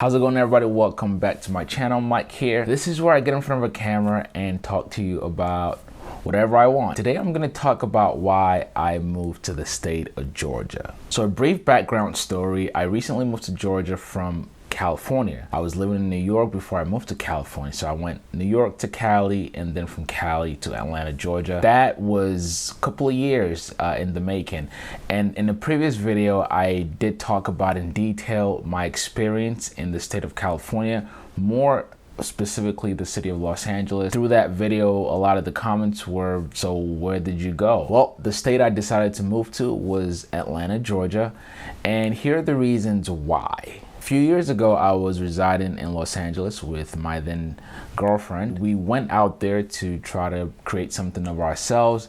How's it going, everybody? Welcome back to my channel. Mike here. This is where I get in front of a camera and talk to you about whatever I want. Today I'm going to talk about why I moved to the state of Georgia. So a brief background story. I recently moved to Georgia from California. I was living in New York before I moved to California. So I went New York to Cali and then from Cali to Atlanta, Georgia. That was a couple of years in the making. And in the previous video, I did talk about in detail my experience in the state of California, more specifically the city of Los Angeles. Through that video, a lot of the comments were, so where did you go? Well, the state I decided to move to was Atlanta, Georgia. And here are the reasons why. A few years ago, I was residing in Los Angeles with my then girlfriend. We went out there to try to create something of ourselves.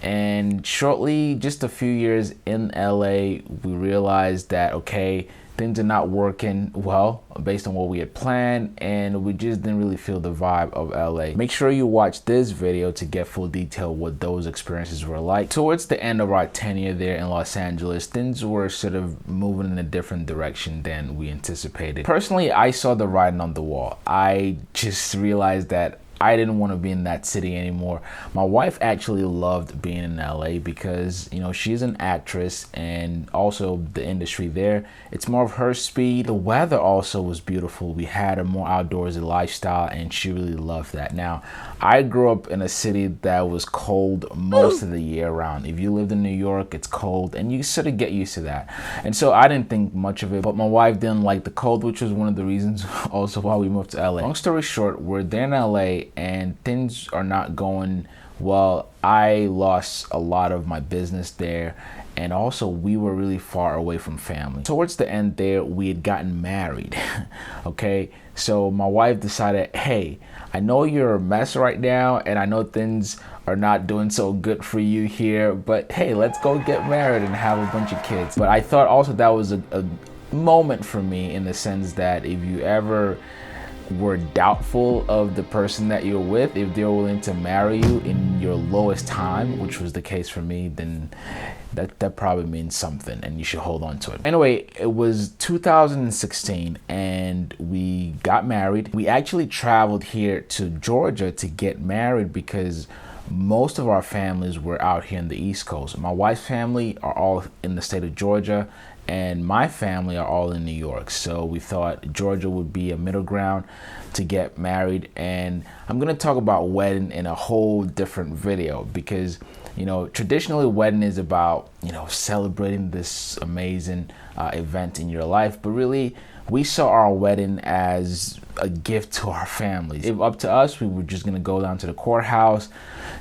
And shortly, just a few years in LA, we realized that, okay, things are not working well based on what we had planned, and we just didn't really feel the vibe of LA. Make sure you watch this video to get full detail what those experiences were like. Towards the end of our tenure there in Los Angeles, things were sort of moving in a different direction than we anticipated. Personally, I saw the writing on the wall. I just realized that I didn't want to be in that city anymore. My wife actually loved being in LA because, you know, she's an actress and also the industry there, it's more of her speed. The weather also was beautiful. We had a more outdoorsy lifestyle and she really loved that. Now, I grew up in a city that was cold most of the year round. If you lived in New York, it's cold and you sort of get used to that. And so I didn't think much of it, but my wife didn't like the cold, which was one of the reasons also why we moved to LA. Long story short, we're there in LA and things are not going well. I lost a lot of my business there, and also we were really far away from family. Towards the end there, we had gotten married. Okay, so my wife decided, hey, I know you're a mess right now and I know things are not doing so good for you here, but hey, let's go get married and have a bunch of kids. But I thought also that was a moment for me, in the sense that if you ever were doubtful of the person that you're with, if they're willing to marry you in your lowest time, which was the case for me, then that probably means something and you should hold on to it. Anyway, it was 2016 and we got married. We actually traveled here to Georgia to get married because most of our families were out here in the East Coast. My wife's family are all in the state of Georgia and my family are all in New York. So we thought Georgia would be a middle ground to get married. And I'm gonna talk about wedding in a whole different video because, you know, traditionally wedding is about, you know, celebrating this amazing event in your life, but really we saw our wedding as a gift to our families. If up to us, we were just gonna go down to the courthouse,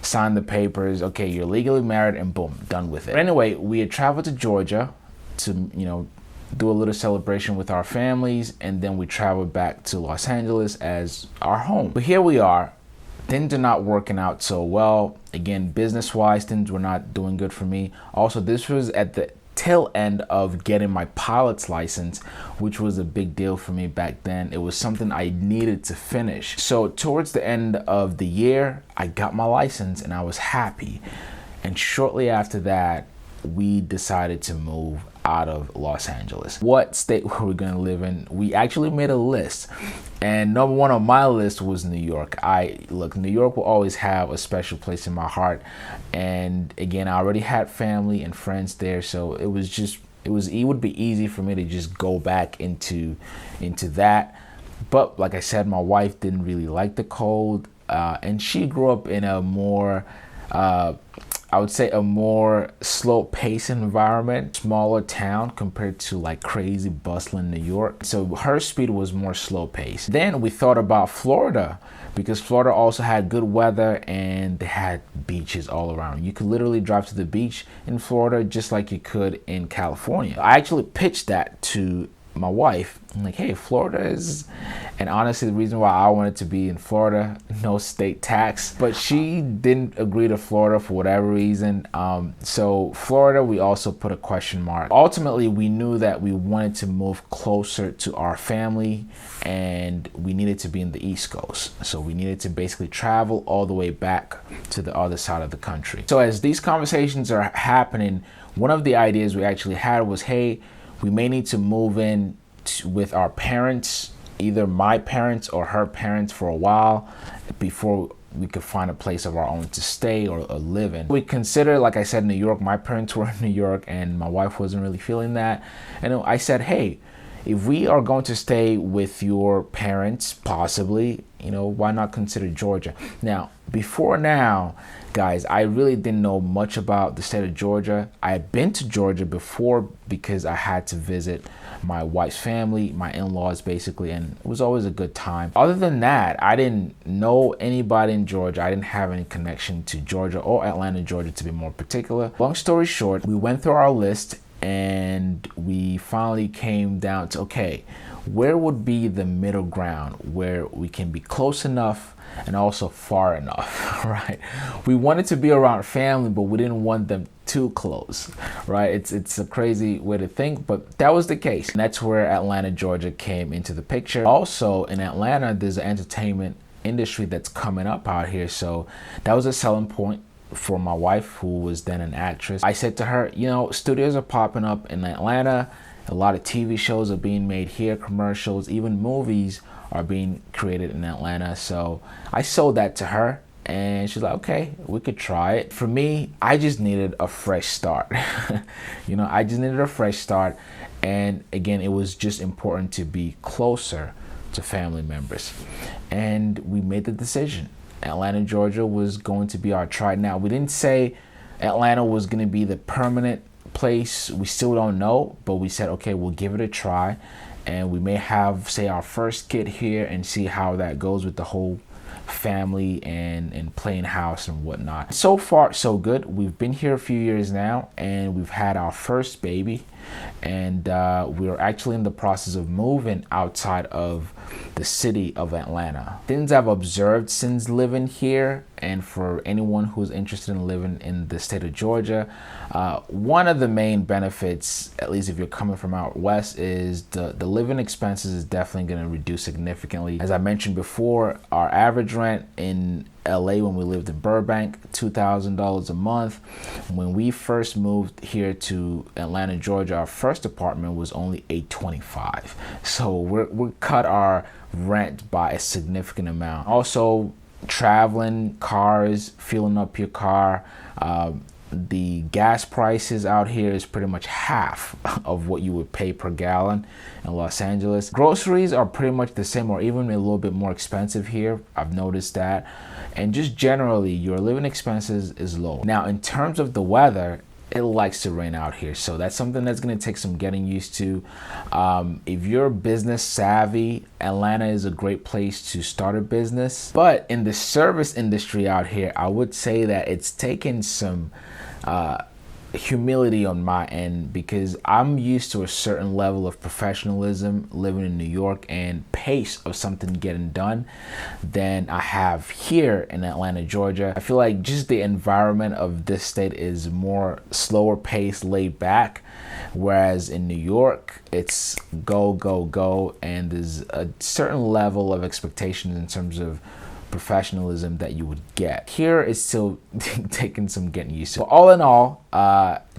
sign the papers, okay, you're legally married, and boom, done with it. But anyway, we had traveled to Georgia to, you know, do a little celebration with our families, and then we traveled back to Los Angeles as our home. But here we are, things are not working out so well. Again, business-wise, things were not doing good for me. Also, this was at the tail end of getting my pilot's license, which was a big deal for me back then. It was something I needed to finish. So towards the end of the year, I got my license and I was happy. And shortly after that, we decided to move out of Los Angeles. What state were we going to live in? We actually made a list, and number one on my list was New York. New York will always have a special place in my heart, and again, I already had family and friends there, so it would be easy for me to just go back into that. But like I said, my wife didn't really like the cold, and she grew up in a more I would say a more slow pace environment, smaller town compared to like crazy bustling New York. So her speed was more slow paced. Then we thought about Florida because Florida also had good weather and they had beaches all around. You could literally drive to the beach in Florida just like you could in California. I actually pitched that to my wife. I'm like, hey, Florida is, and honestly, the reason why I wanted to be in Florida, no state tax, but she didn't agree to Florida for whatever reason. So Florida, we also put a question mark. Ultimately, we knew that we wanted to move closer to our family and we needed to be in the East Coast. So we needed to basically travel all the way back to the other side of the country. So as these conversations are happening, one of the ideas we actually had was, hey, we may need to move in with our parents, either my parents or her parents, for a while before we could find a place of our own to stay or live in. We considered, like I said, New York. My parents were in New York and my wife wasn't really feeling that. And I said, hey, if we are going to stay with your parents, possibly, why not consider Georgia? Now, before now, guys, I really didn't know much about the state of Georgia. I had been to Georgia before because I had to visit my wife's family, my in-laws basically, and it was always a good time. Other than that, I didn't know anybody in Georgia. I didn't have any connection to Georgia or Atlanta, Georgia, to be more particular. Long story short, we went through our list and we finally came down to, okay, where would be the middle ground where we can be close enough and also far enough, right? We wanted to be around family, but we didn't want them too close, right? It's a crazy way to think, but that was the case. And that's where Atlanta, Georgia came into the picture. Also, in Atlanta, there's an entertainment industry that's coming up out here, so that was a selling point for my wife, who was then an actress. I said to her, studios are popping up in Atlanta. A lot of TV shows are being made here, commercials, even movies are being created in Atlanta. So I sold that to her and she's like, okay, we could try it. For me, I just needed a fresh start. I just needed a fresh start. And again, it was just important to be closer to family members. And we made the decision. Atlanta, Georgia was going to be our try. Now, we didn't say Atlanta was going to be the permanent place. We still don't know, but we said, okay, we'll give it a try. And we may have, say, our first kid here and see how that goes with the whole family and playing house and whatnot. So far, so good. We've been here a few years now and we've had our first baby. And we're actually in the process of moving outside of the city of Atlanta. Things I've observed since living here, and for anyone who's interested in living in the state of Georgia, one of the main benefits, at least if you're coming from out west, is the living expenses is definitely going to reduce significantly. As I mentioned before, our average rent in LA when we lived in Burbank, $2,000 a month. When we first moved here to Atlanta, Georgia, our first apartment was only $825. So we cut our rent by a significant amount. Also, traveling, cars, filling up your car, the gas prices out here is pretty much half of what you would pay per gallon in Los Angeles. Groceries are pretty much the same or even a little bit more expensive here. I've noticed that. And just generally, your living expenses is low. Now, in terms of the weather, it likes to rain out here. So that's something that's going to take some getting used to. If you're business savvy, Atlanta is a great place to start a business. But in the service industry out here, I would say that it's taken some humility on my end, because I'm used to a certain level of professionalism living in New York and pace of something getting done than I have here in Atlanta, Georgia. I feel like just the environment of this state is more slower paced, laid back, whereas in New York it's go, go, go, and there's a certain level of expectations in terms of professionalism that you would get. Here it's still taking some getting used to. But all in all,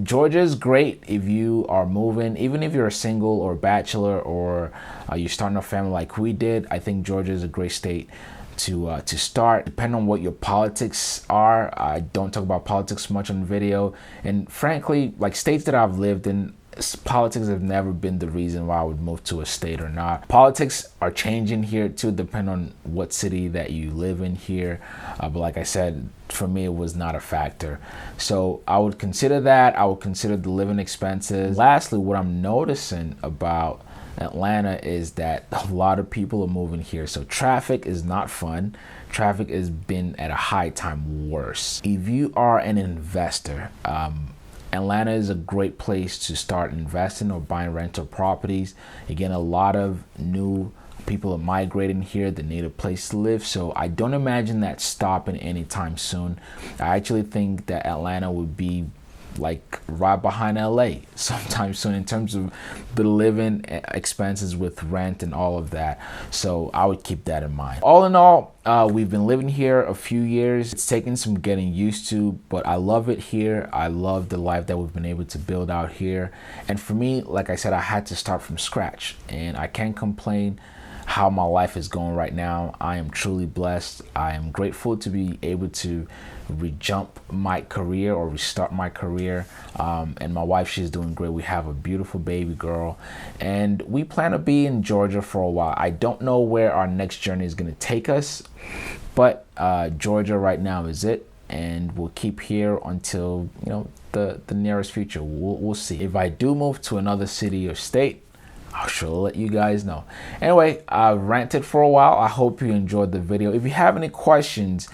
Georgia is great if you are moving, even if you're a single or bachelor or you're starting a family like we did. I think Georgia is a great state to start. Depending on what your politics are, I don't talk about politics much on video, and frankly, like states that I've lived in, politics have never been the reason why I would move to a state or not. Politics are changing here too, depending on what city that you live in here. But like I said, for me, it was not a factor. So I would consider that. I would consider the living expenses. Lastly, what I'm noticing about Atlanta is that a lot of people are moving here. So traffic is not fun. Traffic has been at a high time worse. If you are an investor, Atlanta is a great place to start investing or buying rental properties. Again, a lot of new people are migrating here that need a place to live. So I don't imagine that stopping anytime soon. I actually think that Atlanta would be like right behind LA sometime soon in terms of the living expenses with rent and all of that. So I would keep that in mind. All in all, we've been living here a few years. It's taken some getting used to, but I love it here. I love the life that we've been able to build out here. And for me, like I said, I had to start from scratch, and I can't complain how my life is going right now. I am truly blessed. I am grateful to be able to re-jump my career or restart my career. And my wife, she's doing great. We have a beautiful baby girl, and we plan to be in Georgia for a while. I don't know where our next journey is going to take us, but Georgia right now is it, and we'll keep here until, you know, the nearest future. We'll see. If I do move to another city or state, I'll sure let you guys know. Anyway, I've ranted for a while. I hope you enjoyed the video. If you have any questions,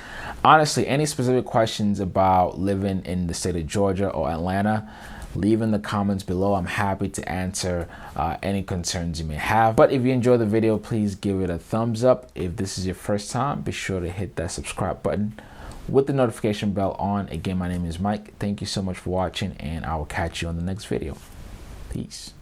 honestly, any specific questions about living in the state of Georgia or Atlanta, leave in the comments below. I'm happy to answer any concerns you may have. But if you enjoyed the video, please give it a thumbs up. If this is your first time, be sure to hit that subscribe button with the notification bell on. Again, my name is Mike. Thank you so much for watching, and I will catch you on the next video. Peace.